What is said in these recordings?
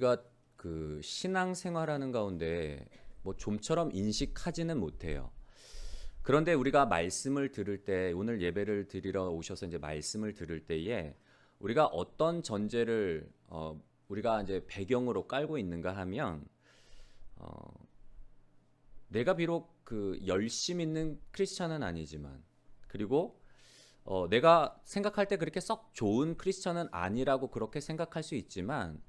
우리가 그 신앙 생활하는 가운데 뭐 좀처럼 인식하지는 못해요. 그런데 우리가 말씀을 들을 때, 오늘 예배를 드리러 오셔서 이제 말씀을 들을 때에 우리가 어떤 전제를 우리가 이제 배경으로 깔고 있는가 하면 어, 내가 비록 그 열심 있는 크리스천은 아니지만, 그리고 내가 생각할 때 그렇게 썩 좋은 크리스천은 아니라고 그렇게 생각할 수 있지만,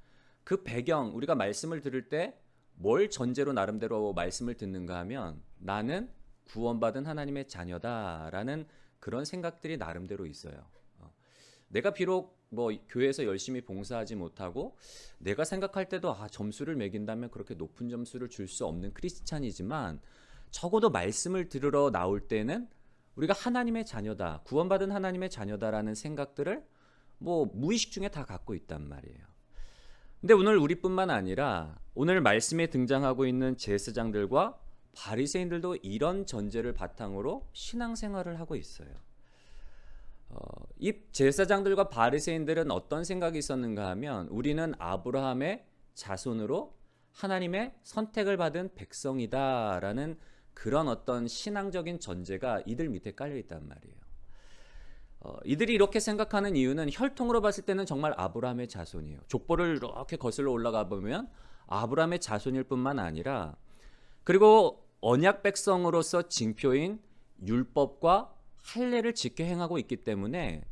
그 배경, 우리가 말씀을 들을 때 뭘 전제로 나름대로 말씀을 듣는가 하면 나는 구원받은 하나님의 자녀다라는 그런 생각들이 나름대로 있어요. 내가 비록 뭐 교회에서 열심히 봉사하지 못하고 내가 생각할 때도 점수를 매긴다면 그렇게 높은 점수를 줄 수 없는 크리스찬이지만, 적어도 말씀을 들으러 나올 때는 우리가 하나님의 자녀다, 구원받은 하나님의 자녀다라는 생각들을 뭐 무의식 중에 다 갖고 있단 말이에요. 근데 오늘 우리뿐만 아니라 오늘 말씀에 등장하고 있는 제사장들과 바리새인들도 이런 전제를 바탕으로 신앙생활을 하고 있어요. 이 제사장들과 바리새인들은 어떤 생각이 있었는가 하면, 우리는 아브라함의 자손으로 하나님의 선택을 받은 백성이다라는 그런 어떤 신앙적인 전제가 이들 밑에 깔려 있단 말이에요. 이들이 이렇게 생각하는 이유는 혈통으로 봤을 때는 정말 아브라함의 자손이에요. 족보를 이렇게 거슬러 올라가 보면 아브라함의 자손일 뿐만 아니라, 그리고 언약 백성으로서 징표인 율법과 할례를 지켜 행하고 있기 때문에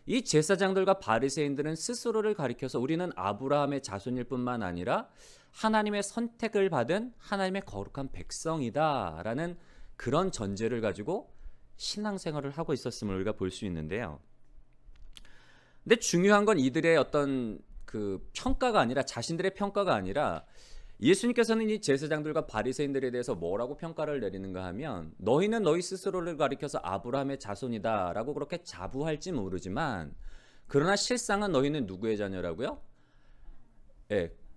이 제사장들과 바리새인들은 스스로를 가리켜서 우리는 아브라함의 자손일 뿐만 아니라 하나님의 선택을 받은 하나님의 거룩한 백성이다라는 그런 전제를 가지고 신앙생활을 하고 있었음을 우리가 볼 수 있는데요. 근데 중요한 건 이들의 어떤 그 평가가 아니라, 자신들의 평가가 아니라, 예수님께서는 이 제사장들과 바리새인들에 대해서 뭐라고 평가를 내리는가 하면, 너희는 너희 스스로를 가리켜서 아브라함의 자손이다라고 그렇게 자부할지 모르지만, 그러나 실상은 너희는 누구의 자녀라고요?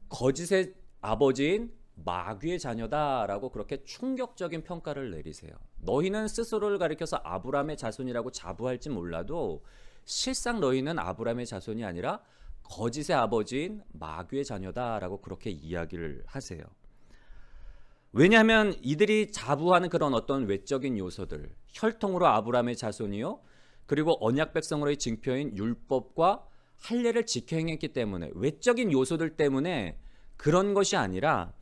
거짓의 아버지인 마귀의 자녀다라고 그렇게 충격적인 평가를 내리세요. 너희는 스스로를 가리켜서 아브라함의 자손이라고 자부할지 몰라도 실상 너희는 아브라함의 자손이 아니라 거짓의 아버지인 마귀의 자녀다라고 그렇게 이야기를 하세요. 왜냐하면 이들이 자부하는 그런 어떤 외적인 요소들, 혈통으로 아브라함의 자손이요, 그리고 언약 백성으로의 징표인 율법과 할례를 지켜 행했기 때문에, 외적인 요소들 때문에 그런 것이 아니라,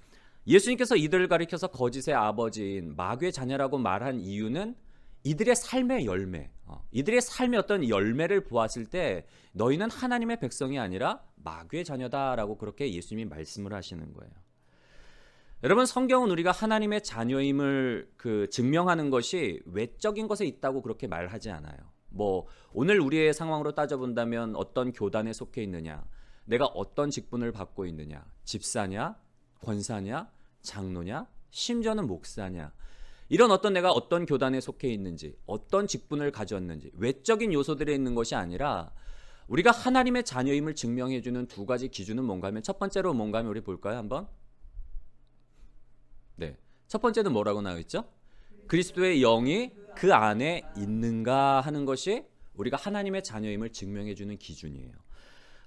예수님께서 이들을 가리켜서 거짓의 아버지인 마귀의 자녀라고 말한 이유는 이들의 삶의 열매, 이들의 삶의 어떤 열매를 보았을 때 너희는 하나님의 백성이 아니라 마귀의 자녀다라고 그렇게 예수님이 말씀을 하시는 거예요. 여러분, 성경은 우리가 하나님의 자녀임을 증명하는 것이 외적인 것에 있다고 그렇게 말하지 않아요. 뭐 오늘 우리의 상황으로 따져본다면 어떤 교단에 속해 있느냐, 내가 어떤 직분을 받고 있느냐, 집사냐, 권사냐, 장로냐, 심지어는 목사냐, 이런 어떤 내가 어떤 교단에 속해 있는지, 어떤 직분을 가졌는지, 외적인 요소들에 있는 것이 아니라, 우리가 하나님의 자녀임을 증명해주는 두 가지 기준은 뭔가 하면, 첫 번째로 뭔가 하면 우리 볼까요 한번? 네, 첫 번째는 뭐라고 나와있죠? 그리스도의 영이 그 안에 있는가 하는 것이 우리가 하나님의 자녀임을 증명해주는 기준이에요.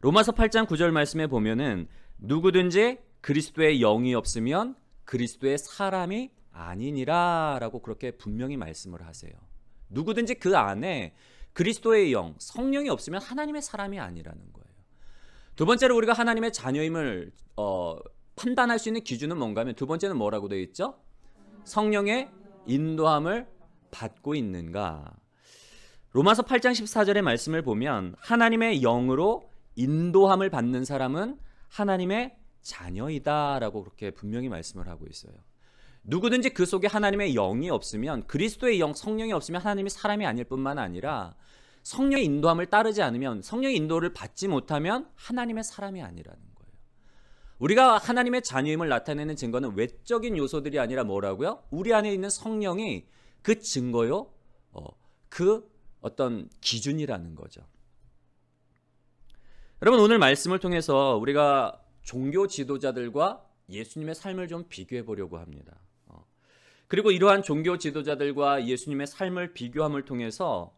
로마서 8장 9절 말씀에 보면은, 누구든지 그리스도의 영이 없으면 그리스도의 사람이 아니니라 라고 그렇게 분명히 말씀을 하세요. 누구든지 그 안에 그리스도의 영, 성령이 없으면 하나님의 사람이 아니라는 거예요. 두 번째로 우리가 하나님의 자녀임을 판단할 수 있는 기준은 뭔가 하면, 두 번째는 뭐라고 되어 있죠? 성령의 인도함을 받고 있는가. 로마서 8장 14절의 말씀을 보면, 하나님의 영으로 인도함을 받는 사람은 하나님의 자녀이다 라고 그렇게 분명히 말씀을 하고 있어요. 누구든지 그 속에 하나님의 영이 없으면, 그리스도의 영, 성령이 없으면 하나님이 사람이 아닐 뿐만 아니라, 성령의 인도함을 따르지 않으면, 성령의 인도를 받지 못하면 하나님의 사람이 아니라는 거예요. 우리가 하나님의 자녀임을 나타내는 증거는 외적인 요소들이 아니라 뭐라고요? 우리 안에 있는 성령이 그 증거요, 그 어떤 기준이라는 거죠. 여러분, 오늘 말씀을 통해서 우리가 종교 지도자들과 예수님의 삶을 좀 비교해 보려고 합니다. 그리고 이러한 종교 지도자들과 예수님의 삶을 비교함을 통해서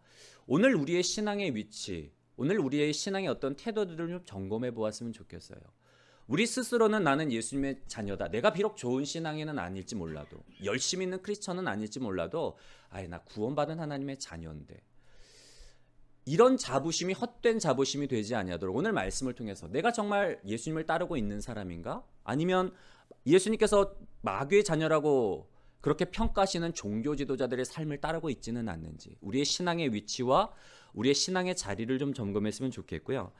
오늘 우리의 신앙의 위치, 오늘 우리의 신앙의 어떤 태도들을 좀 점검해 보았으면 좋겠어요. 우리 스스로는 나는 예수님의 자녀다. 내가 비록 좋은 신앙인은 아닐지 몰라도, 열심히 있는 크리스천은 아닐지 몰라도, 아예 나 구원받은 하나님의 자녀인데, 이런 자부심이 헛된 자부심이 되지 아니하도록 오늘 말씀을 통해서 내가 정말 예수님을 따르고 있는 사람인가? 아니면 예수님께서 마귀의 자녀라고 그렇게 평가하시는 종교 지도자들의 삶을 따르고 있지는 않는지, 우리의 신앙의 위치와 우리의 신앙의 자리를 좀 점검했으면 좋겠고요.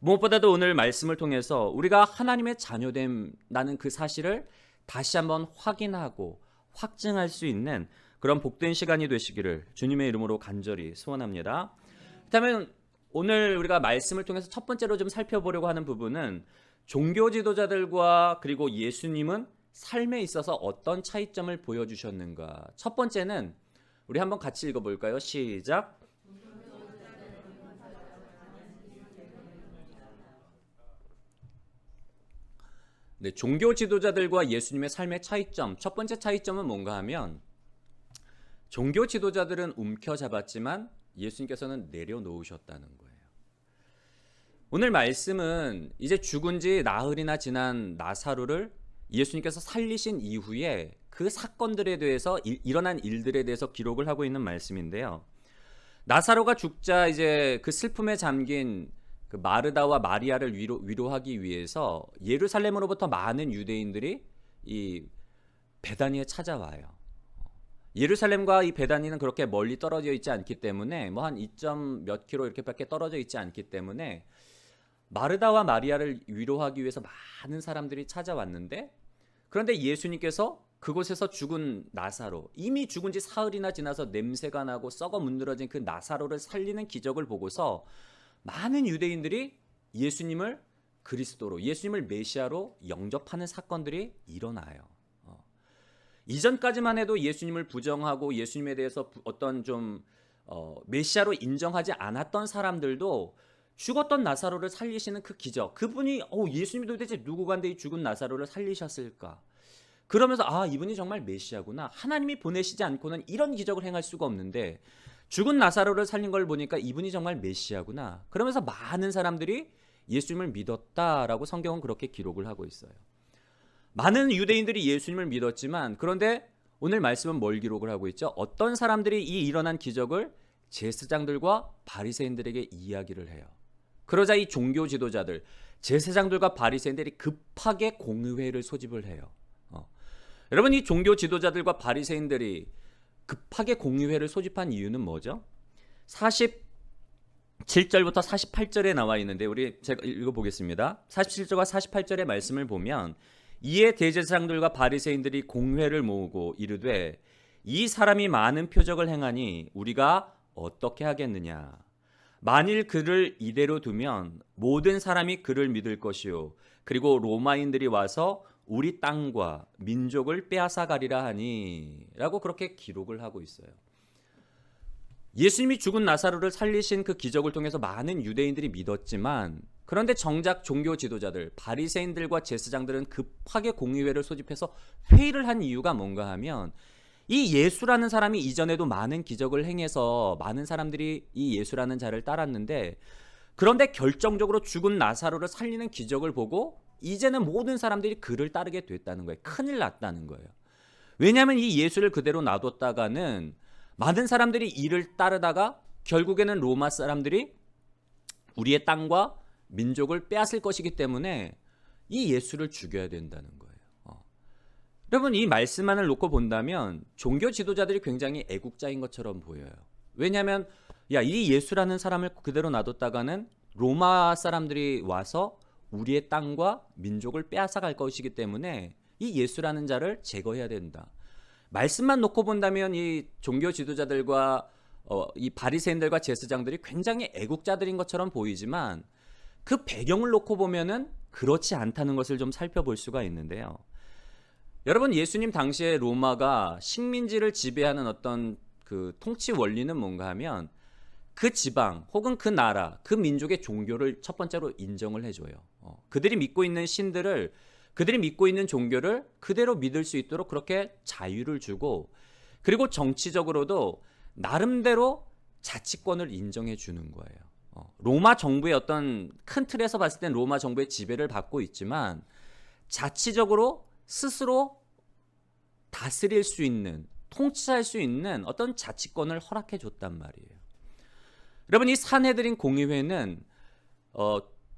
무엇보다도 오늘 말씀을 통해서 우리가 하나님의 자녀됨라는 그 사실을 다시 한번 확인하고 확증할 수 있는 그런 복된 시간이 되시기를 주님의 이름으로 간절히 소원합니다. 그렇다면 오늘 우리가 말씀을 통해서 첫 번째로 좀 살펴보려고 하는 부분은 종교 지도자들과 그리고 예수님은 삶에 있어서 어떤 차이점을 보여주셨는가. 첫 번째는 우리 한번 같이 읽어볼까요? 시작. 네, 종교 지도자들과 예수님의 삶의 차이점. 첫 번째 차이점은 뭔가 하면 종교 지도자들은 움켜잡았지만 예수님께서는 내려놓으셨다는 거예요. 오늘 말씀은 이제 죽은 지 나흘이나 지난 나사로를 예수님께서 살리신 이후에 그 사건들에 대해서 일어난 일들에 대해서 기록을 하고 있는 말씀인데요. 나사로가 죽자 이제 그 슬픔에 잠긴 그 마르다와 마리아를 위로하기 위해서 예루살렘으로부터 많은 유대인들이 이 베다니에 찾아와요. 예루살렘과 이 베다니는 그렇게 멀리 떨어져 있지 않기 때문에 뭐 한 2점 몇 킬로 이렇게밖에 떨어져 있지 않기 때문에 마르다와 마리아를 위로하기 위해서 많은 사람들이 찾아왔는데, 그런데 예수님께서 그곳에서 죽은 나사로, 이미 죽은 지 사흘이나 지나서 냄새가 나고 썩어 문드러진 그 나사로를 살리는 기적을 보고서 많은 유대인들이 예수님을 그리스도로, 예수님을 메시아로 영접하는 사건들이 일어나요. 이전까지만 해도 예수님을 부정하고 예수님에 대해서 어떤 좀 메시아로 인정하지 않았던 사람들도 죽었던 나사로를 살리시는 그 기적, 그분이 예수님이 도대체 누구간데 이 죽은 나사로를 살리셨을까? 그러면서 이분이 정말 메시아구나. 하나님이 보내시지 않고는 이런 기적을 행할 수가 없는데 죽은 나사로를 살린 걸 보니까 이분이 정말 메시아구나. 그러면서 많은 사람들이 예수님을 믿었다라고 성경은 그렇게 기록을 하고 있어요. 많은 유대인들이 예수님을 믿었지만, 그런데 오늘 말씀은 뭘 기록을 하고 있죠? 어떤 사람들이 이 일어난 기적을 제사장들과 바리새인들에게 이야기를 해요. 그러자 이 종교 지도자들, 제사장들과 바리새인들이 급하게 공의회를 소집을 해요. 여러분, 이 종교 지도자들과 바리새인들이 급하게 공의회를 소집한 이유는 뭐죠? 47절부터 48절에 나와 있는데 제가 읽어보겠습니다. 47절과 48절의 말씀을 보면, 이에 대제사장들과 바리새인들이 공회를 모으고 이르되 이 사람이 많은 표적을 행하니 우리가 어떻게 하겠느냐? 만일 그를 이대로 두면 모든 사람이 그를 믿을 것이요, 그리고 로마인들이 와서 우리 땅과 민족을 빼앗아가리라 하니 라고 그렇게 기록을 하고 있어요. 예수님이 죽은 나사로를 살리신 그 기적을 통해서 많은 유대인들이 믿었지만, 그런데 정작 종교 지도자들, 바리새인들과 제사장들은 급하게 공의회를 소집해서 회의를 한 이유가 뭔가 하면, 이 예수라는 사람이 이전에도 많은 기적을 행해서 많은 사람들이 이 예수라는 자를 따랐는데, 그런데 결정적으로 죽은 나사로를 살리는 기적을 보고 이제는 모든 사람들이 그를 따르게 됐다는 거예요. 큰일 났다는 거예요. 왜냐하면 이 예수를 그대로 놔뒀다가는 많은 사람들이 이를 따르다가 결국에는 로마 사람들이 우리의 땅과 민족을 빼앗을 것이기 때문에 이 예수를 죽여야 된다는 거예요. 여러분, 이 말씀만을 놓고 본다면 종교 지도자들이 굉장히 애국자인 것처럼 보여요. 왜냐하면 이 예수라는 사람을 그대로 놔뒀다가는 로마 사람들이 와서 우리의 땅과 민족을 빼앗아갈 것이기 때문에 이 예수라는 자를 제거해야 된다. 말씀만 놓고 본다면 이 종교 지도자들과 이 바리새인들과 제사장들이 굉장히 애국자들인 것처럼 보이지만, 그 배경을 놓고 보면은 그렇지 않다는 것을 좀 살펴볼 수가 있는데요. 여러분, 예수님 당시에 로마가 식민지를 지배하는 어떤 그 통치 원리는 뭔가 하면 그 지방 혹은 그 나라, 그 민족의 종교를 첫 번째로 인정을 해줘요. 그들이 믿고 있는 신들을, 그들이 믿고 있는 종교를 그대로 믿을 수 있도록 그렇게 자유를 주고, 그리고 정치적으로도 나름대로 자치권을 인정해 주는 거예요. 로마 정부의 어떤 큰 틀에서 봤을 땐 로마 정부의 지배를 받고 있지만, 자치적으로 스스로 다스릴 수 있는, 통치할 수 있는 어떤 자치권을 허락해 줬단 말이에요. 여러분, 이 산헤드린 공의회는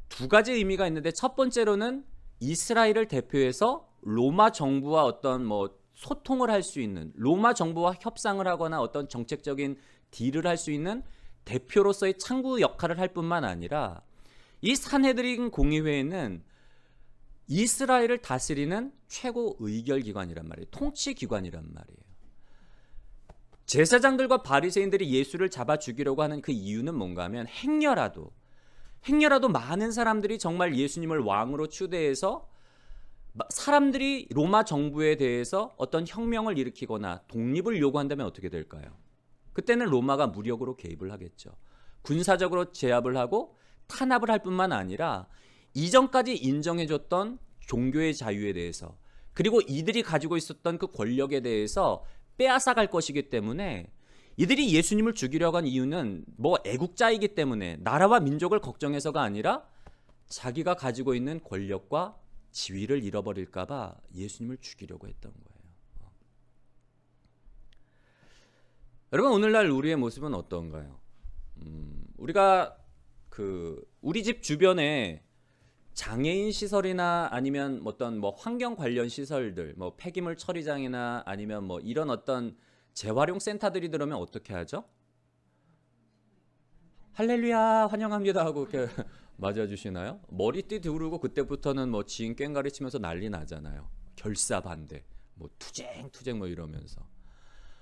두 가지 의미가 있는데, 첫 번째로는 이스라엘을 대표해서 로마 정부와 어떤 소통을 할 수 있는, 로마 정부와 협상을 하거나 어떤 정책적인 딜을 할 수 있는 대표로서의 창구 역할을 할 뿐만 아니라, 이 산헤드린 공의회는 이스라엘을 다스리는 최고 의결기관이란 말이에요. 통치기관이란 말이에요. 제사장들과 바리새인들이 예수를 잡아 죽이려고 하는 그 이유는 뭔가 하면, 행여라도 많은 사람들이 정말 예수님을 왕으로 추대해서 사람들이 로마 정부에 대해서 어떤 혁명을 일으키거나 독립을 요구한다면 어떻게 될까요? 그때는 로마가 무력으로 개입을 하겠죠. 군사적으로 제압을 하고 탄압을 할 뿐만 아니라 이전까지 인정해줬던 종교의 자유에 대해서, 그리고 이들이 가지고 있었던 그 권력에 대해서 빼앗아갈 것이기 때문에, 이들이 예수님을 죽이려고 한 이유는 애국자이기 때문에, 나라와 민족을 걱정해서가 아니라 자기가 가지고 있는 권력과 지위를 잃어버릴까 봐 예수님을 죽이려고 했던 거예요. 여러분, 오늘날 우리의 모습은 어떤가요? 우리가 우리 집 주변에 장애인 시설이나 아니면 어떤 환경 관련 시설들, 폐기물 처리장이나 아니면 이런 어떤 재활용 센터들이 들어오면 어떻게 하죠? 할렐루야 환영합니다 하고 이렇게 맞아주시나요? 머리띠 두르고 그때부터는 지인 꽹가리 치면서 난리 나잖아요. 결사 반대, 투쟁 이러면서.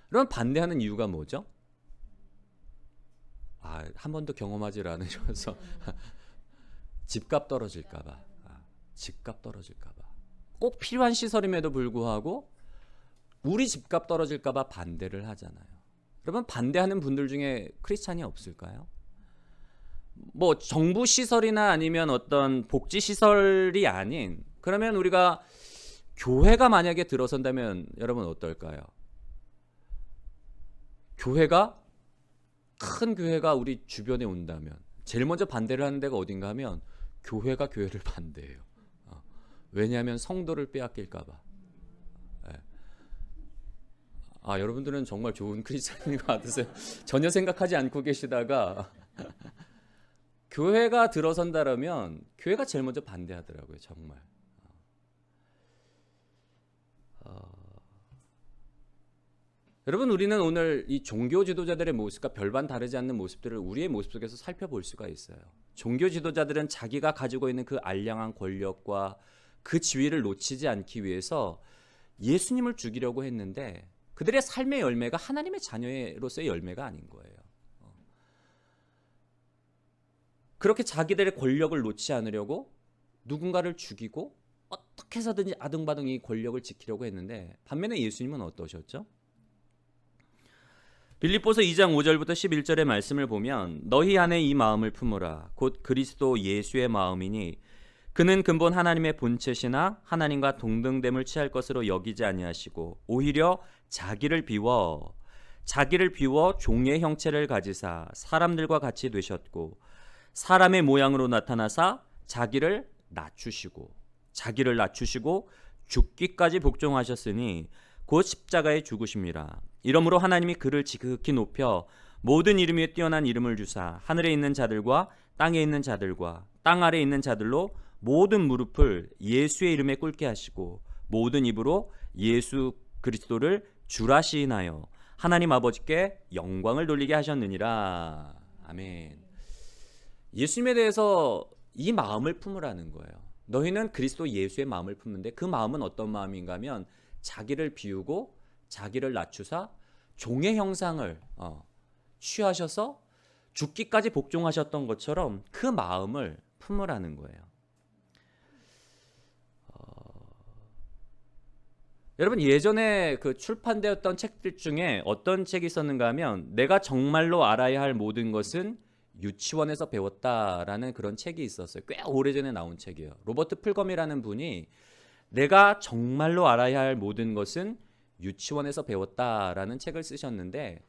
그럼 반대하는 이유가 뭐죠? 한 번도 경험하지 않으셔서 집값 떨어질까봐, 꼭 필요한 시설임에도 불구하고 우리 집값 떨어질까봐 반대를 하잖아요. 여러분, 반대하는 분들 중에 크리스찬이 없을까요? 정부 시설이나 아니면 어떤 복지 시설이 아닌, 그러면 우리가 교회가 만약에 들어선다면 여러분 어떨까요? 큰 교회가 우리 주변에 온다면 제일 먼저 반대를 하는 데가 어딘가 하면 교회가 교회를 반대해요. 왜냐하면 성도를 빼앗길까 봐. 여러분들은 정말 좋은 크리스찬인 것 같으세요. 전혀 생각하지 않고 계시다가 교회가 들어선다라면 교회가 제일 먼저 반대하더라고요. 정말. 여러분, 우리는 오늘 이 종교 지도자들의 모습과 별반 다르지 않는 모습들을 우리의 모습 속에서 살펴볼 수가 있어요. 종교 지도자들은 자기가 가지고 있는 그 알량한 권력과 그 지위를 놓치지 않기 위해서 예수님을 죽이려고 했는데, 그들의 삶의 열매가 하나님의 자녀로서의 열매가 아닌 거예요. 그렇게 자기들의 권력을 놓지 않으려고 누군가를 죽이고 어떻게 해서든지 아등바등 이 권력을 지키려고 했는데, 반면에 예수님은 어떠셨죠? 빌립보서 2장 5절부터 11절의 말씀을 보면, 너희 안에 이 마음을 품으라. 곧 그리스도 예수의 마음이니 그는 근본 하나님의 본체시나 하나님과 동등됨을 취할 것으로 여기지 아니하시고 오히려 자기를 비워 종의 형체를 가지사 사람들과 같이 되셨고, 사람의 모양으로 나타나사 자기를 낮추시고 죽기까지 복종하셨으니 곧 십자가에 죽으심이라. 이러므로 하나님이 그를 지극히 높여 모든 이름 위에 뛰어난 이름을 주사 하늘에 있는 자들과 땅에 있는 자들과 땅 아래에 있는 자들로 모든 무릎을 예수의 이름에 꿇게 하시고 모든 입으로 예수 그리스도를 주라 시인하여 하나님 아버지께 영광을 돌리게 하셨느니라. 아멘. 예수님에 대해서 이 마음을 품으라는 거예요. 너희는 그리스도 예수의 마음을 품는데, 그 마음은 어떤 마음인가 하면 자기를 비우고 자기를 낮추사 종의 형상을 취하셔서 죽기까지 복종하셨던 것처럼 그 마음을 품으라는 거예요. 여러분, 예전에 그 출판되었던 책들 중에 어떤 책이 있었는가 하면, 내가 정말로 알아야 할 모든 것은 유치원에서 배웠다라는 그런 책이 있었어요. 꽤 오래전에 나온 책이에요. 로버트 풀검이라는 분이 내가 정말로 알아야 할 모든 것은 유치원에서 배웠다라는 책을 쓰셨는데,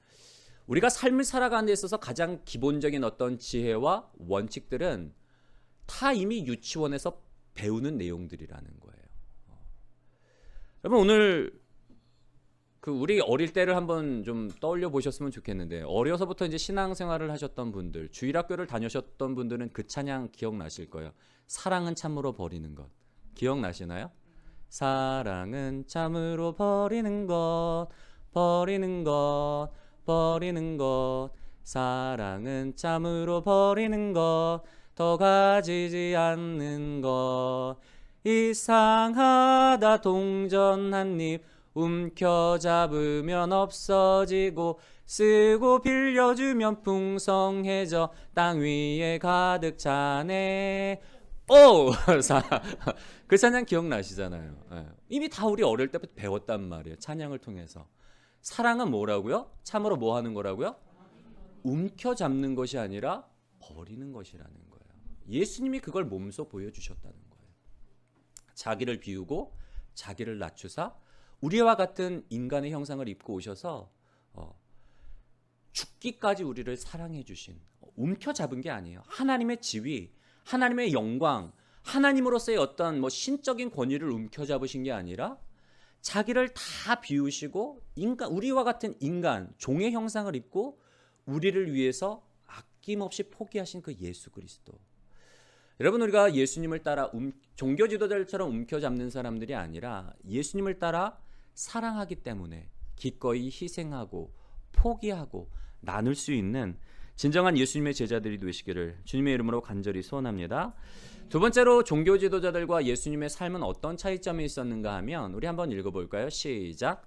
우리가 삶을 살아가는 데 있어서 가장 기본적인 어떤 지혜와 원칙들은 다 이미 유치원에서 배우는 내용들이라는 거예요. 여러분 오늘 우리 어릴 때를 한번 좀 떠올려 보셨으면 좋겠는데, 어려서부터 이제 신앙생활을 하셨던 분들, 주일학교를 다녀셨던 분들은 그 찬양 기억나실 거예요. 사랑은 참으로 버리는 것. 기억나시나요? 사랑은 참으로 버리는 것, 버리는 것, 버리는 것. 사랑은 참으로 버리는 것, 더 가지지 않는 것. 이상하다 동전 한 입 움켜잡으면 없어지고, 쓰고 빌려주면 풍성해져 땅 위에 가득 차네. 오! 그 찬양 기억나시잖아요. 예. 이미 다 우리 어릴 때부터 배웠단 말이에요. 찬양을 통해서. 사랑은 뭐라고요? 참으로 뭐 하는 거라고요? 움켜잡는 것이 아니라 버리는 것이라는 거예요. 예수님이 그걸 몸소 보여주셨다는 거예요. 자기를 비우고 자기를 낮추사 우리와 같은 인간의 형상을 입고 오셔서 죽기까지 우리를 사랑해 주신, 움켜잡은 게 아니에요. 하나님의 지위, 하나님의 영광, 하나님으로서의 어떤 신적인 권위를 움켜잡으신 게 아니라 자기를 다 비우시고 우리와 같은 인간, 종의 형상을 입고 우리를 위해서 아낌없이 포기하신 그 예수 그리스도. 여러분, 우리가 예수님을 따라 종교 지도자들처럼 움켜잡는 사람들이 아니라 예수님을 따라 사랑하기 때문에 기꺼이 희생하고 포기하고 나눌 수 있는 진정한 예수님의 제자들이 되시기를 주님의 이름으로 간절히 소원합니다. 두 번째로 종교 지도자들과 예수님의 삶은 어떤 차이점이 있었는가 하면, 우리 한번 읽어볼까요? 시작.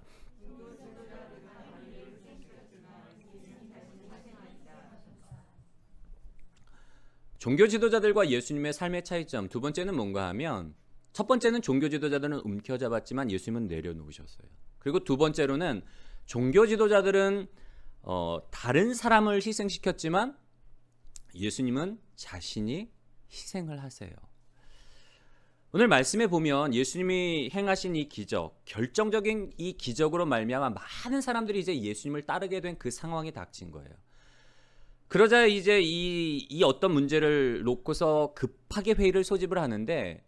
종교 지도자들과 예수님의 삶의 차이점, 두 번째는 뭔가 하면, 첫 번째는 종교 지도자들은 움켜잡았지만 예수님은 내려놓으셨어요. 그리고 두 번째로는 종교 지도자들은 다른 사람을 희생시켰지만 예수님은 자신이 희생을 하세요. 오늘 말씀에 보면 예수님이 행하신 이 기적, 결정적인 이 기적으로 말미암아 많은 사람들이 이제 예수님을 따르게 된 그 상황이 닥친 거예요. 그러자 이제 이 어떤 문제를 놓고서 급하게 회의를 소집을 하는데,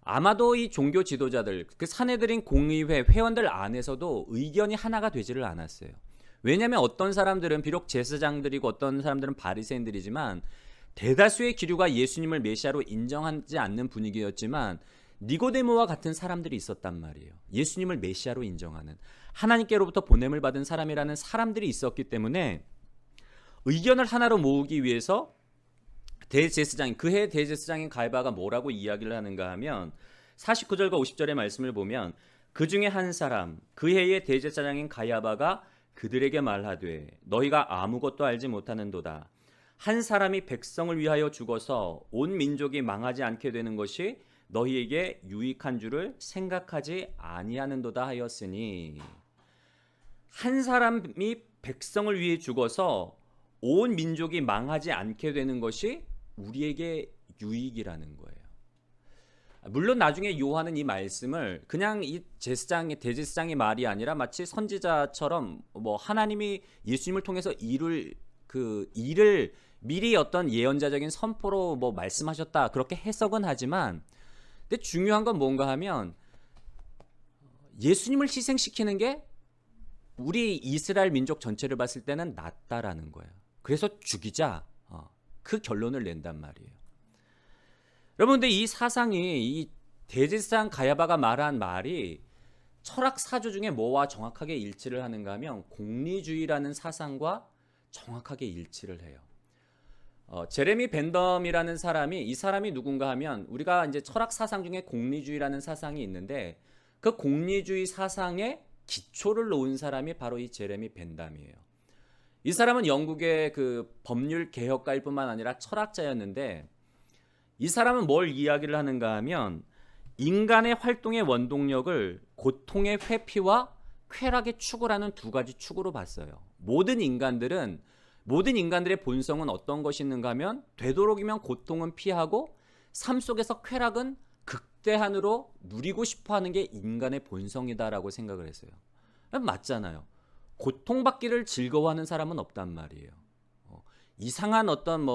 아마도 이 종교 지도자들, 그 사내들인 공의회 회원들 안에서도 의견이 하나가 되지를 않았어요. 왜냐하면 어떤 사람들은 비록 제사장들이고 어떤 사람들은 바리새인들이지만 대다수의 기류가 예수님을 메시아로 인정하지 않는 분위기였지만 니고데모와 같은 사람들이 있었단 말이에요. 예수님을 메시아로 인정하는, 하나님께로부터 보냄을 받은 사람이라는 사람들이 있었기 때문에 의견을 하나로 모으기 위해서 대제사장인, 그해 대제사장인 가야바가 뭐라고 이야기를 하는가 하면, 49절과 50절의 말씀을 보면 그 중에 한 사람, 그해의 대제사장인 가야바가 그들에게 말하되 너희가 아무것도 알지 못하는도다. 한 사람이 백성을 위하여 죽어서 온 민족이 망하지 않게 되는 것이 너희에게 유익한 줄을 생각하지 아니하는도다 하였으니, 한 사람이 백성을 위해 죽어서 온 민족이 망하지 않게 되는 것이 우리에게 유익이라는 거예요. 물론 나중에 요한은 이 말씀을 그냥 이 대제사장의 말이 아니라 마치 선지자처럼 하나님이 예수님을 통해서 이룰 그 일을 미리 어떤 예언자적인 선포로 말씀하셨다, 그렇게 해석은 하지만, 근데 중요한 건 뭔가 하면 예수님을 희생시키는 게 우리 이스라엘 민족 전체를 봤을 때는 낫다라는 거예요. 그래서 죽이자, 그 결론을 낸단 말이에요. 여러분, 근데 이 사상이, 이 대제사장 가야바가 말한 말이 철학 사조 중에 뭐와 정확하게 일치를 하는가 하면 공리주의라는 사상과 정확하게 일치를 해요. 제레미 벤덤이라는 사람이, 이 사람이 누군가 하면, 우리가 이제 철학 사상 중에 공리주의라는 사상이 있는데 그 공리주의 사상의 기초를 놓은 사람이 바로 이 제레미 벤덤이에요. 이 사람은 영국의 그 법률 개혁가일 뿐만 아니라 철학자였는데, 이 사람은 뭘 이야기를 하는가 하면 인간의 활동의 원동력을 고통의 회피와 쾌락의 축으라는 두 가지 축으로 봤어요. 모든 인간들의 본성은 어떤 것이 있는가 하면 되도록이면 고통은 피하고 삶 속에서 쾌락은 극대한으로 누리고 싶어하는 게 인간의 본성이다라고 생각을 했어요. 맞잖아요. 고통받기를 즐거워하는 사람은 없단 말이에요. 이상한 어떤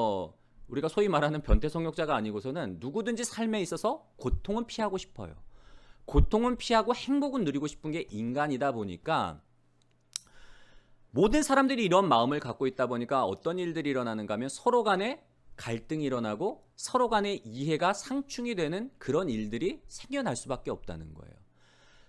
우리가 소위 말하는 변태성욕자가 아니고서는 누구든지 삶에 있어서 고통은 피하고 싶어요. 고통은 피하고 행복은 누리고 싶은 게 인간이다 보니까 모든 사람들이 이런 마음을 갖고 있다 보니까 어떤 일들이 일어나는가 하면 서로 간에 갈등이 일어나고 서로 간의 이해가 상충이 되는 그런 일들이 생겨날 수밖에 없다는 거예요.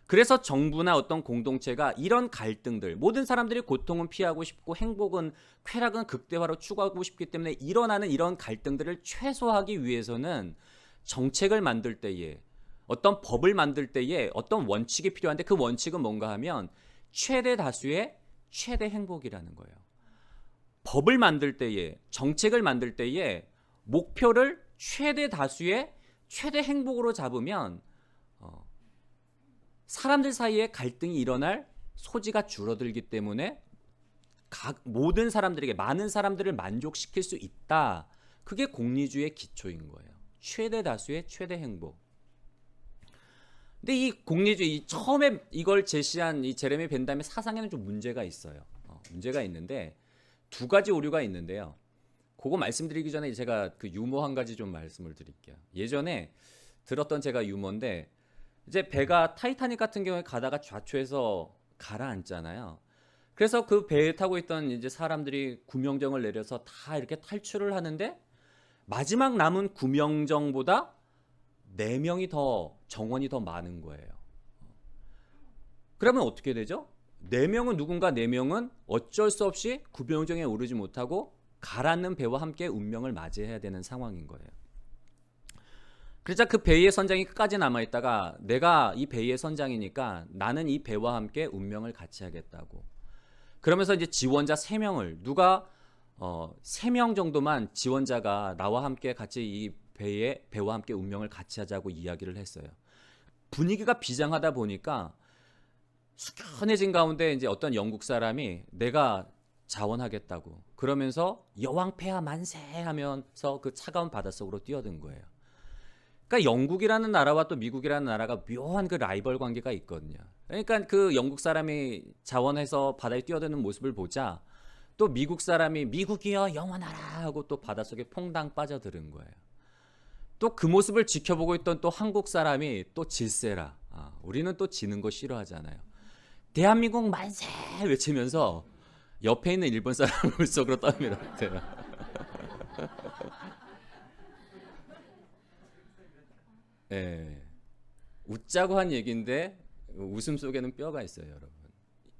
그래서 정부나 어떤 공동체가 이런 갈등들, 모든 사람들이 고통은 피하고 싶고 행복은, 쾌락은 극대화로 추구하고 싶기 때문에 일어나는 이런 갈등들을 최소화하기 위해서는 정책을 만들 때에, 어떤 법을 만들 때에 어떤 원칙이 필요한데, 그 원칙은 뭔가 하면 최대 다수의 최대 행복이라는 거예요. 법을 만들 때에, 정책을 만들 때에 목표를 최대 다수의 최대 행복으로 잡으면 사람들 사이에 갈등이 일어날 소지가 줄어들기 때문에 모든 사람들에게, 많은 사람들을 만족시킬 수 있다. 그게 공리주의의 기초인 거예요. 최대 다수의 최대 행복. 근데 이 공리주의, 처음에 이걸 제시한 이 제레미 벤담의 사상에는 좀 문제가 있어요. 문제가 있는데 두 가지 오류가 있는데요. 그거 말씀드리기 전에 제가 그 유머 한 가지 좀 말씀을 드릴게요. 예전에 들었던 제가 유머인데, 이제 배가 타이타닉 같은 경우에 가다가 좌초해서 가라앉잖아요. 그래서 그 배에 타고 있던 이제 사람들이 구명정을 내려서 다 이렇게 탈출을 하는데, 마지막 남은 구명정보다 4명이 더, 정원이 더 많은 거예요. 그러면 어떻게 되죠? 4명은 누군가 4명은 어쩔 수 없이 구명정에 오르지 못하고 가라앉는 배와 함께 운명을 맞이해야 되는 상황인 거예요. 그러자 그 배의 선장이 끝까지 남아있다가, 내가 이 배의 선장이니까 나는 이 배와 함께 운명을 같이 하겠다고. 그러면서 이제 지원자 3명을, 누가 3명 정도만 지원자가 나와 함께 같이 이 배와 함께 운명을 같이 하자고 이야기를 했어요. 분위기가 비장하다 보니까 숙연해진 가운데 이제 어떤 영국 사람이 내가 자원하겠다고 그러면서 여왕 폐하 만세 하면서 그 차가운 바닷속으로 뛰어든 거예요. 그러니까 영국이라는 나라와 또 미국이라는 나라가 묘한 그 라이벌 관계가 있거든요. 그러니까 그 영국 사람이 자원해서 바다에 뛰어드는 모습을 보자 또 미국 사람이 미국이여 영원하라 하고 또 바닷속에 퐁당 빠져드는 거예요. 또 그 모습을 지켜보고 있던 또 한국 사람이 또 질세라. 우리는 또 지는 거 싫어하잖아요. 대한민국 만세 외치면서 옆에 있는 일본 사람을 물속으로 떠밀었대요. 예, 웃자고 한 얘기인데 웃음 속에는 뼈가 있어요, 여러분.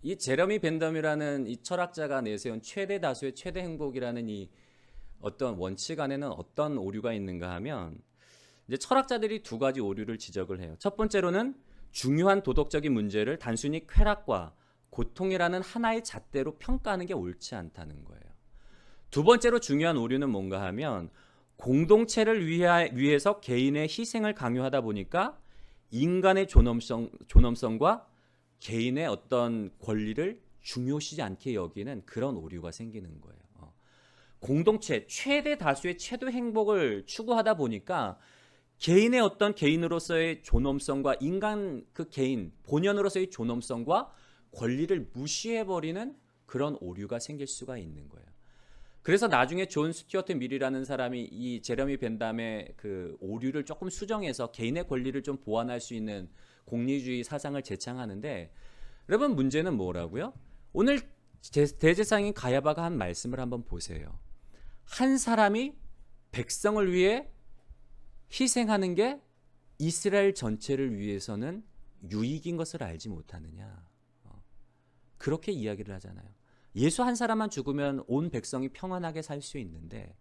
이 제레미 벤덤이라는 이 철학자가 내세운 최대 다수의 최대 행복이라는 이 어떤 원칙 안에는 어떤 오류가 있는가 하면, 이제 철학자들이 두 가지 오류를 지적을 해요. 첫 번째로는 중요한 도덕적인 문제를 단순히 쾌락과 고통이라는 하나의 잣대로 평가하는 게 옳지 않다는 거예요. 두 번째로 중요한 오류는 뭔가 하면 공동체를 위해서 개인의 희생을 강요하다 보니까 인간의 존엄성과 개인의 어떤 권리를 중요시지 않게 여기는 그런 오류가 생기는 거예요. 공동체, 최대 다수의 최대 행복을 추구하다 보니까 개인의 어떤 개인으로서의 존엄성과 인간 그 개인 본연으로서의 존엄성과 권리를 무시해버리는 그런 오류가 생길 수가 있는 거예요. 그래서 나중에 존 스튜어트 밀이라는 사람이 이 제레미 벤담의 그 오류를 조금 수정해서 개인의 권리를 좀 보완할 수 있는 공리주의 사상을 제창하는데, 여러분 문제는 뭐라고요? 오늘 대제사장인 가야바가 한 말씀을 한번 보세요. 한 사람이 백성을 위해 희생하는 게 이스라엘 전체를 위해서는 유익인 것을 알지 못하느냐. 그렇게 이야기를 하잖아요. 예수 한 사람만 죽으면 온 백성이 평안하게 살 수 있는데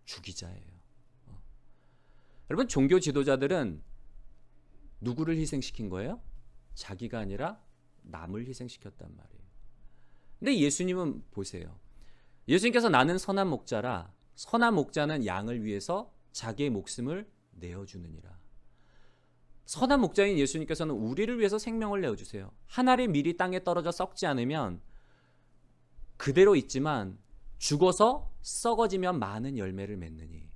죽이자예요. 여러분 종교 지도자들은 누구를 희생시킨 거예요? 자기가 아니라 남을 희생시켰단 말이에요. 근데 예수님은 보세요. 예수님께서 나는 선한 목자라, 선한 목자는 양을 위해서 자기의 목숨을 내어주느니라. 선한 목자인 예수님께서는 우리를 위해서 생명을 내어주세요. 한 알의 밀이 땅에 떨어져 썩지 않으면 그대로 있지만 죽어서 썩어지면 많은 열매를 맺느니.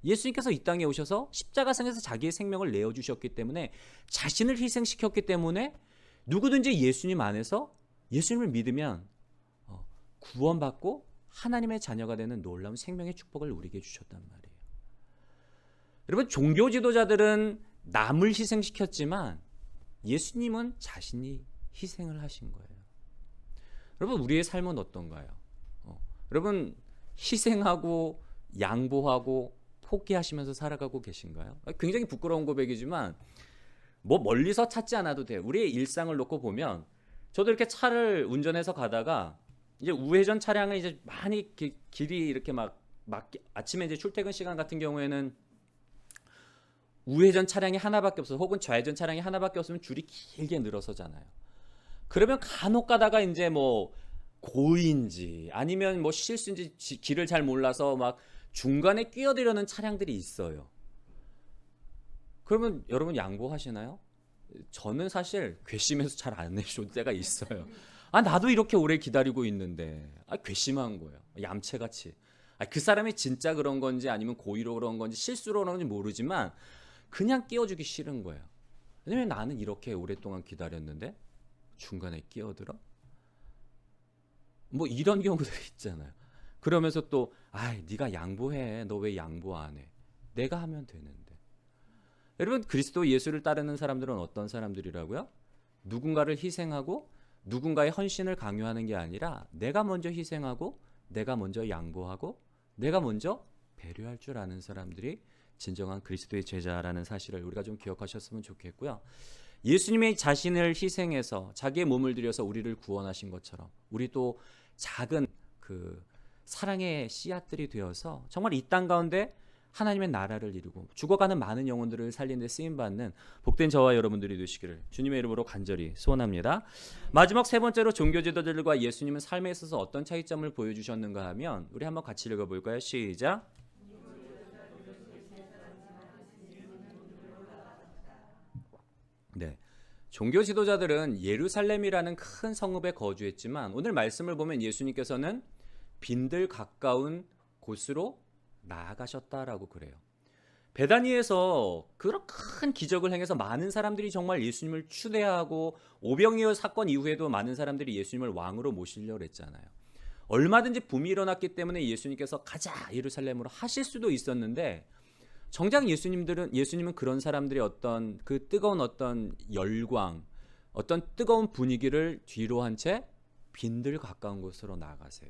예수님께서 이 땅에 오셔서 십자가상에서 자기의 생명을 내어주셨기 때문에, 자신을 희생시켰기 때문에 누구든지 예수님 안에서 예수님을 믿으면 구원받고 하나님의 자녀가 되는 놀라운 생명의 축복을 우리에게 주셨단 말이에요. 여러분 종교 지도자들은 남을 희생시켰지만 예수님은 자신이 희생을 하신 거예요. 여러분, 우리의 삶은 어떤가요? 여러분, 희생하고 양보하고 포기하시면서 살아가고 계신가요? 굉장히 부끄러운 고백이지만 뭐 멀리서 찾지 않아도 돼요. 우리의 일상을 놓고 보면 저도 이렇게 차를 운전해서 가다가 이제 우회전 차량을 이제 많이 길이 이렇게 막 아침에 이제 출퇴근 시간 같은 경우에는 우회전 차량이 하나밖에 없어, 혹은 좌회전 차량이 하나밖에 없으면 줄이 길게 늘어서잖아요. 그러면 간혹 가다가 이제 뭐 고의인지 아니면 뭐 실수인지 길을 잘 몰라서 막 중간에 끼어들려는 차량들이 있어요. 그러면 여러분 양보하시나요? 저는 사실 괘씸해서 잘 안 내줄 때가 있어요. 나도 이렇게 오래 기다리고 있는데. 괘씸한 거예요. 얌체같이. 그 사람이 진짜 그런 건지 아니면 고의로 그런 건지 실수로 그런 건지 모르지만 그냥 끼워주기 싫은 거예요. 왜냐면 나는 이렇게 오랫동안 기다렸는데 중간에 끼어들어? 뭐 이런 경우들이 있잖아요. 그러면서 또 네가 양보해. 너 왜 양보 안 해? 내가 하면 되는데. 여러분, 그리스도 예수를 따르는 사람들은 어떤 사람들이라고요? 누군가를 희생하고 누군가의 헌신을 강요하는 게 아니라 내가 먼저 희생하고 내가 먼저 양보하고 내가 먼저 배려할 줄 아는 사람들이 진정한 그리스도의 제자라는 사실을 우리가 좀 기억하셨으면 좋겠고요. 예수님의 자신을 희생해서 자기의 몸을 들여서 우리를 구원하신 것처럼 우리도 작은 그 사랑의 씨앗들이 되어서 정말 이 땅 가운데 하나님의 나라를 이루고 죽어가는 많은 영혼들을 살리는 데 쓰임받는 복된 저와 여러분들이 되시기를 주님의 이름으로 간절히 소원합니다. 마지막 세 번째로 종교 지도자들과 예수님은 삶에 있어서 어떤 차이점을 보여주셨는가 하면 우리 한번 같이 읽어볼까요? 시작. 네, 종교 지도자들은 예루살렘이라는 큰 성읍에 거주했지만 오늘 말씀을 보면 예수님께서는 빈들 가까운 곳으로 나아가셨다라고 그래요. 베다니에서 그런 큰 기적을 행해서 많은 사람들이 정말 예수님을 추대하고 오병이어 사건 이후에도 많은 사람들이 예수님을 왕으로 모시려고 했잖아요. 얼마든지 붐이 일어났기 때문에 예수님께서 가자 예루살렘으로 하실 수도 있었는데 정작 예수님은 그런 사람들의 어떤 그 뜨거운 어떤 열광, 어떤 뜨거운 분위기를 뒤로 한 채 빈들 가까운 곳으로 나아가세요.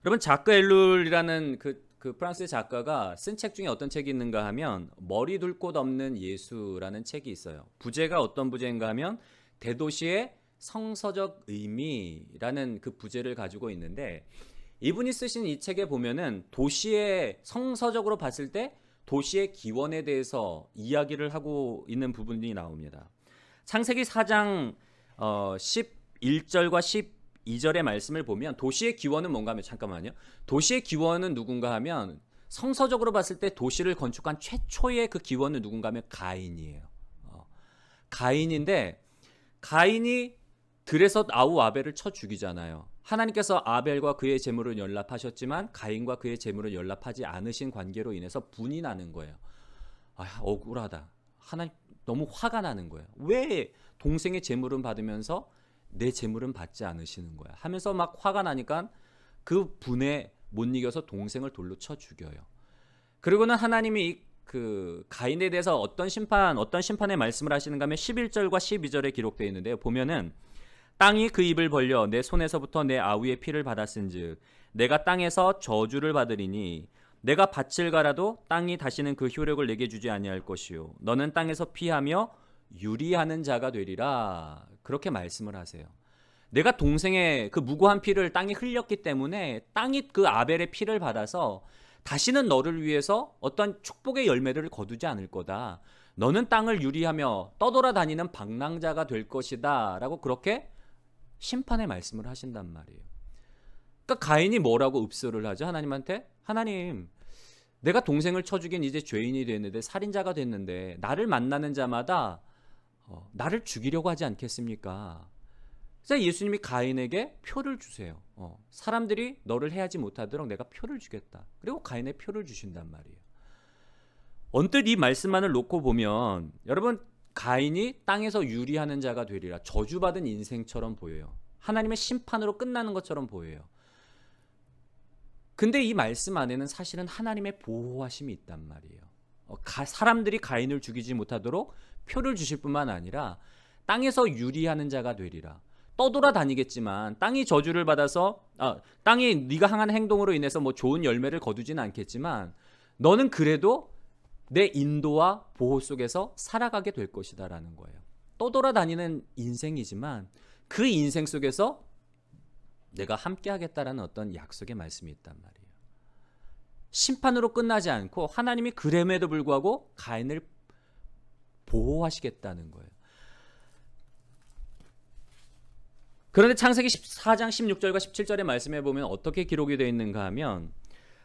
여러분, 자크 엘룰이라는 그 프랑스의 작가가 쓴 책 중에 어떤 책이 있는가 하면 머리 둘 곳 없는 예수라는 책이 있어요. 부제가 어떤 부제인가 하면 대도시의 성서적 의미라는 그 부제를 가지고 있는데 이분이 쓰신 이 책에 보면은 도시의 성서적으로 봤을 때 도시의 기원에 대해서 이야기를 하고 있는 부분이 나옵니다. 창세기 4장 11절과 12절의 말씀을 보면 도시의 기원은 뭔가 하면 잠깐만요. 도시의 기원은 누군가 하면 성서적으로 봤을 때 도시를 건축한 최초의 그 기원은 누군가 하면 가인이에요. 가인인데 가인이 들에서 아우 아벨을 쳐 죽이잖아요. 하나님께서 아벨과 그의 제물을 연락하셨지만 가인과 그의 제물을 연락하지 않으신 관계로 인해서 분이 나는 거예요. 억울하다. 하나님 너무 화가 나는 거예요. 왜 동생의 제물은 받으면서 내 제물은 받지 않으시는 거야 하면서 막 화가 나니까 그 분에 못 이겨서 동생을 돌로 쳐 죽여요. 그리고는 하나님이 그 가인에 대해서 어떤 심판의 말씀을 하시는가 하면 11절과 12절에 기록되어 있는데요. 보면은 땅이 그 입을 벌려 내 손에서부터 내 아우의 피를 받았은즉 내가 땅에서 저주를 받으리니 내가 밭을 갈아도 땅이 다시는 그 효력을 내게 주지 아니할 것이요 너는 땅에서 피하며 유리하는 자가 되리라. 그렇게 말씀을 하세요. 내가 동생의 그 무고한 피를 땅에 흘렸기 때문에 땅이 그 아벨의 피를 받아서 다시는 너를 위해서 어떤 축복의 열매를 거두지 않을 거다. 너는 땅을 유리하며 떠돌아다니는 방랑자가 될 것이다 라고 그렇게 심판의 말씀을 하신단 말이에요. 그러니까 가인이 뭐라고 읍소를 하죠? 하나님한테? 하나님, 내가 동생을 쳐 죽인 이제 죄인이 됐는데 살인자가 됐는데 나를 만나는 자마다 나를 죽이려고 하지 않겠습니까? 그래서 예수님이 가인에게 표를 주세요. 사람들이 너를 해하지 못하도록 내가 표를 주겠다. 그리고 가인의 표를 주신단 말이에요. 언뜻 이 말씀만을 놓고 보면 여러분 가인이 땅에서 유리하는 자가 되리라. 저주받은 인생처럼 보여요. 하나님의 심판으로 끝나는 것처럼 보여요. 근데 이 말씀 안에는 사실은 하나님의 보호하심이 있단 말이에요. 사람들이 가인을 죽이지 못하도록 표를 주실 뿐만 아니라 땅에서 유리하는 자가 되리라. 떠돌아다니겠지만 땅이 저주를 받아서 땅이 네가 행한 행동으로 인해서 뭐 좋은 열매를 거두지는 않겠지만 너는 그래도 내 인도와 보호 속에서 살아가게 될 것이다라는 거예요. 떠돌아다니는 인생이지만 그 인생 속에서 내가 함께 하겠다라는 어떤 약속의 말씀이 있단 말이에요. 심판으로 끝나지 않고 하나님이 그럼에도 불구하고 가인을 보호하시겠다는 거예요. 그런데 창세기 14장 16절과 17절의 말씀에 보면 어떻게 기록이 되어 있는가 하면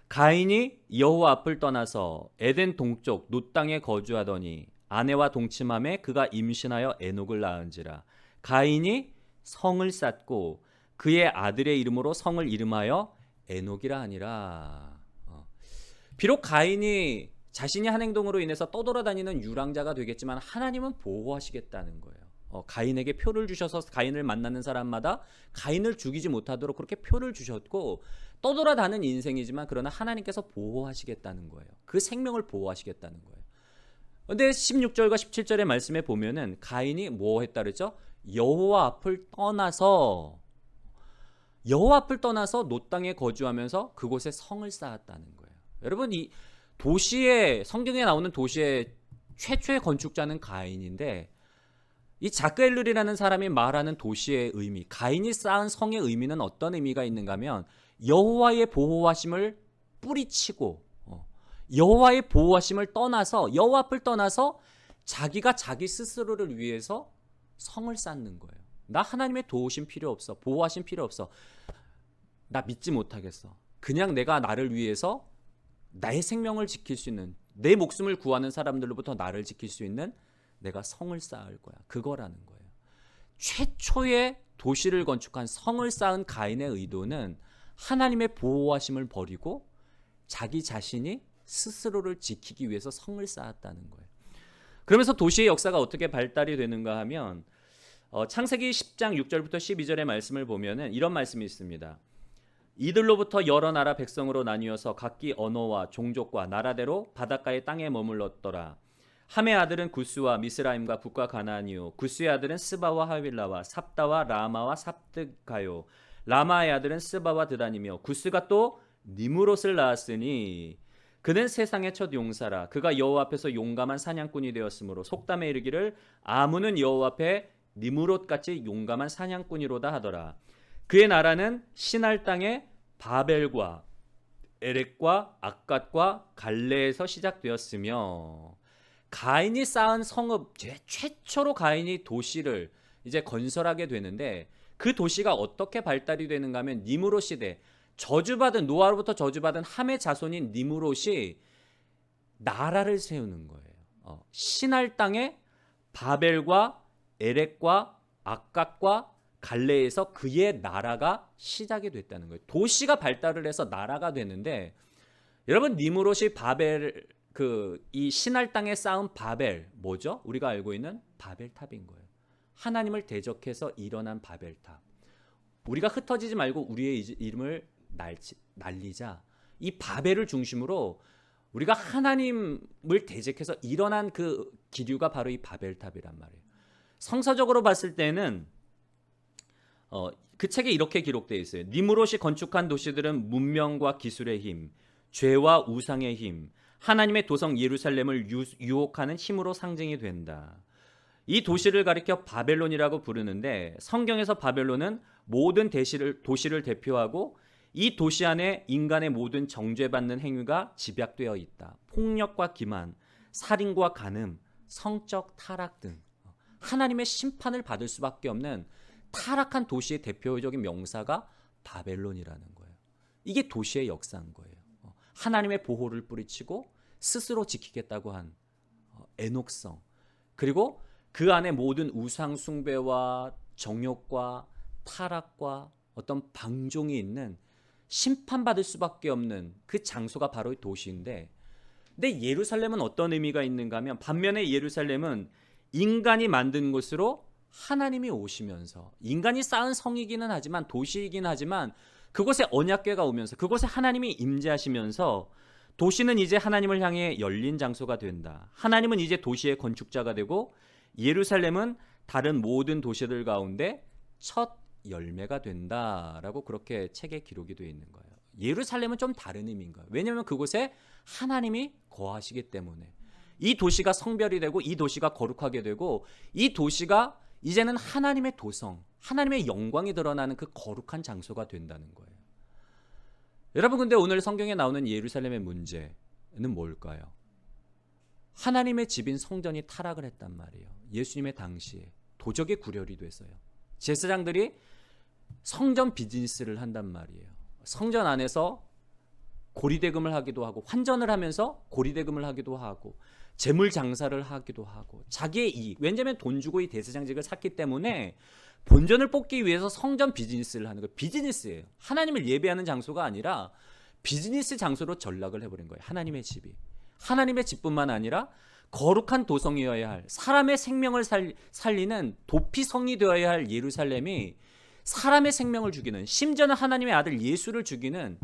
가인이 여호와 앞을 떠나서 에덴 동쪽 놋 땅에 거주하더니 아내와 동침함에 그가 임신하여 에녹을 낳은지라. 가인이 성을 쌓고 그의 아들의 이름으로 성을 이름하여 에녹이라 하니라. 비록 가인이 자신이 한 행동으로 인해서 떠돌아다니는 유랑자가 되겠지만 하나님은 보호하시겠다는 거예요. 가인에게 표를 주셔서 가인을 만나는 사람마다 가인을 죽이지 못하도록 그렇게 표를 주셨고 떠돌아다니는 인생이지만 그러나 하나님께서 보호하시겠다는 거예요. 그 생명을 보호하시겠다는 거예요. 그런데 16절과 17절의 말씀에 보면은 가인이 뭐 했다 그랬죠? 여호와 앞을 떠나서 놋 땅에 거주하면서 그곳에 성을 쌓았다는 거예요. 여러분 이 도시의 성경에 나오는 도시의 최초의 건축자는 가인인데 이 자그엘룰이라는 사람이 말하는 도시의 의미, 가인이 쌓은 성의 의미는 어떤 의미가 있는가 하면 여호와의 보호하심을 뿌리치고 여호와의 보호하심을 떠나서 여호와 앞을 떠나서 자기가 자기 스스로를 위해서 성을 쌓는 거예요. 나 하나님의 도우심 필요 없어. 보호하심 필요 없어. 나 믿지 못하겠어. 그냥 내가 나를 위해서 나의 생명을 지킬 수 있는 내 목숨을 구하는 사람들로부터 나를 지킬 수 있는 내가 성을 쌓을 거야. 그거라는 거예요. 최초의 도시를 건축한 성을 쌓은 가인의 의도는 하나님의 보호하심을 버리고 자기 자신이 스스로를 지키기 위해서 성을 쌓았다는 거예요. 그러면서 도시의 역사가 어떻게 발달이 되는가 하면 창세기 10장 6절부터 12절의 말씀을 보면은 이런 말씀이 있습니다. 이들로부터 여러 나라 백성으로 나뉘어서 각기 언어와 종족과 나라대로 바닷가의 땅에 머물렀더라. 함의 아들은 구스와 미스라임과 북과 가나안이요 구스의 아들은 스바와 하윌라와 삽다와 라마와 삽드가요 라마의 아들은 스바와 드단이며 구스가 또 니므롯을 낳았으니 그는 세상의 첫 용사라. 그가 여호와 앞에서 용감한 사냥꾼이 되었으므로 속담에 이르기를 아무는 여호와 앞에 니므롯같이 용감한 사냥꾼이로다 하더라. 그의 나라는 시날 땅의 바벨과 에렉과 악갓과 갈레에서 시작되었으며 가인이 쌓은 성읍 최초로 가인이 도시를 이제 건설하게 되는데 그 도시가 어떻게 발달이 되는가 하면 니므롯 시대 저주받은 노아로부터 저주받은 함의 자손인 니므롯이 나라를 세우는 거예요. 시날 땅에 바벨과 에렉과 악갓과 갈레에서 그의 나라가 시작이 됐다는 거예요. 도시가 발달을 해서 나라가 되는데 여러분 니므롯이 바벨 이 시날 땅에 쌓은 바벨 뭐죠? 우리가 알고 있는 바벨탑인 거예요. 하나님을 대적해서 일어난 바벨탑. 우리가 흩어지지 말고 우리의 이름을 날리자. 이 바벨을 중심으로 우리가 하나님을 대적해서 일어난 그 기류가 바로 이 바벨탑이란 말이에요. 성서적으로 봤을 때는 그 책에 이렇게 기록되어 있어요. 니므롯이 건축한 도시들은 문명과 기술의 힘, 죄와 우상의 힘, 하나님의 도성 예루살렘을 유혹하는 힘으로 상징이 된다. 이 도시를 가리켜 바벨론이라고 부르는데 성경에서 바벨론은 모든 도시를 대표하고 이 도시 안에 인간의 모든 정죄받는 행위가 집약되어 있다. 폭력과 기만, 살인과 간음, 성적 타락 등 하나님의 심판을 받을 수밖에 없는 타락한 도시의 대표적인 명사가 바벨론이라는 거예요. 이게 도시의 역사인 거예요. 하나님의 보호를 뿌리치고 스스로 지키겠다고 한 애녹성, 그리고 그 안에 모든 우상 숭배와 정욕과 타락과 어떤 방종이 있는 심판받을 수밖에 없는 그 장소가 바로 이 도시인데, 근데 예루살렘은 어떤 의미가 있는가 하면 반면에 예루살렘은 인간이 만든 곳으로 하나님이 오시면서 인간이 쌓은 성이기는 하지만 도시이긴 하지만 그곳에 언약궤가 오면서 그곳에 하나님이 임재하시면서 도시는 이제 하나님을 향해 열린 장소가 된다. 하나님은 이제 도시의 건축자가 되고 예루살렘은 다른 모든 도시들 가운데 첫 열매가 된다라고 그렇게 책에 기록이 되어 있는 거예요. 예루살렘은 좀 다른 의미인 거예요. 왜냐하면 그곳에 하나님이 거하시기 때문에 이 도시가 성별이 되고 이 도시가 거룩하게 되고 이 도시가 이제는 하나님의 도성, 하나님의 영광이 드러나는 그 거룩한 장소가 된다는 거예요. 여러분, 근데 오늘 성경에 나오는 예루살렘의 문제는 뭘까요? 하나님의 집인 성전이 타락을 했단 말이에요. 예수님의 당시에 도적의 구렬이 됐어요. 제사장들이 성전 비즈니스를 한단 말이에요. 성전 안에서 고리대금을 하기도 하고 환전을 하면서 고리대금을 하기도 하고 재물 장사를 하기도 하고 자기의 이익, 왜냐하면 돈 주고 이 대제사장직을 샀기 때문에 본전을 뽑기 위해서 성전 비즈니스를 하는 거예요. 비즈니스예요. 하나님을 예배하는 장소가 아니라 비즈니스 장소로 전락을 해버린 거예요. 하나님의 집이. 하나님의 집뿐만 아니라 거룩한 도성이어야 할, 사람의 생명을 살리는 도피성이 되어야 할 예루살렘이 사람의 생명을 죽이는, 심지어는 하나님의 아들 예수를 죽이는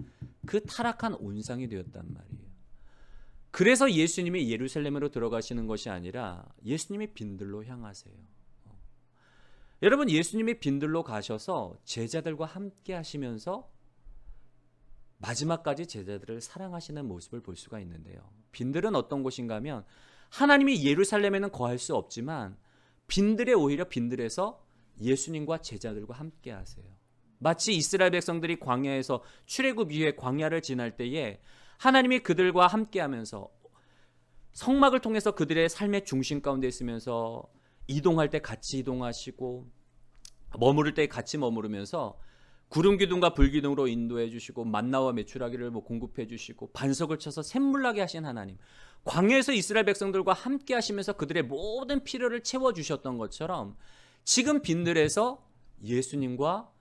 그 타락한 온상이 되었단 말이에요. 그래서 예수님이 예루살렘으로 들어가시는 것이 아니라 예수님이 빈들로 향하세요. 여러분, 예수님이 빈들로 가셔서 제자들과 함께 하시면서 마지막까지 제자들을 사랑하시는 모습을 볼 수가 있는데요. 빈들은 어떤 곳인가 하면 하나님이 예루살렘에는 거할 수 없지만 빈들에 오히려 빈들에서 예수님과 제자들과 함께 하세요. 마치 이스라엘 백성들이 광야에서 출애굽 이후에 광야를 지날 때에 하나님이 그들과 함께하면서 성막을 통해서 그들의 삶의 중심 가운데 있으면서 이동할 때 같이 이동하시고 머무를 때 같이 머무르면서 구름 기둥과 불 기둥으로 인도해 주시고 만나와 메추라기를 공급해 주시고 반석을 쳐서 샘물나게 하신 하나님, 광야에서 이스라엘 백성들과 함께 하시면서 그들의 모든 필요를 채워 주셨던 것처럼 지금 빈들에서 예수님과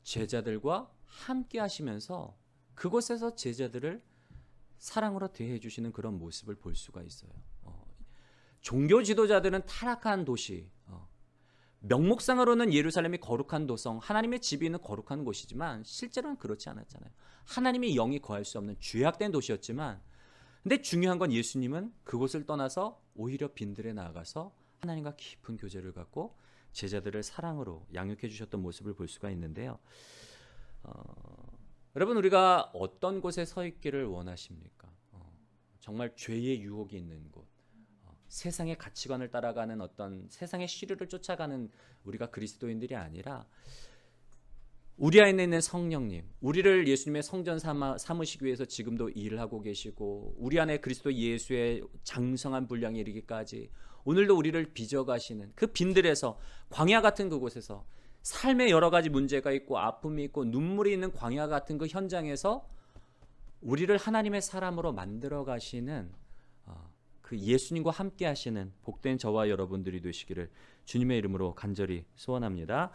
제자들과 함께 하시면서 그곳에서 제자들을 사랑으로 대해 주시는 그런 모습을 볼 수가 있어요. 종교 지도자들은 타락한 도시, 명목상으로는 예루살렘이 거룩한 도성, 하나님의 집이 있는 거룩한 곳이지만 실제로는 그렇지 않았잖아요. 하나님의 영이 거할 수 없는 죄악된 도시였지만, 근데 중요한 건 예수님은 그곳을 떠나서 오히려 빈들에 나아가서 하나님과 깊은 교제를 갖고 제자들을 사랑으로 양육해 주셨던 모습을 볼 수가 있는데요. 여러분, 우리가 어떤 곳에 서 있기를 원하십니까? 정말 죄의 유혹이 있는 곳, 세상의 가치관을 따라가는 어떤 세상의 시류를 쫓아가는 우리가 그리스도인들이 아니라 우리 안에 있는 성령님, 우리를 예수님의 성전 삼으시기 위해서 지금도 일을 하고 계시고 우리 안에 그리스도 예수의 장성한 분량에 이르기까지 오늘도 우리를 빚어가시는 그 빈들에서, 광야 같은 그곳에서 삶에 여러 가지 문제가 있고 아픔이 있고 눈물이 있는 광야 같은 그 현장에서 우리를 하나님의 사람으로 만들어 가시는 그 예수님과 함께 하시는 복된 저와 여러분들이 되시기를 주님의 이름으로 간절히 소원합니다.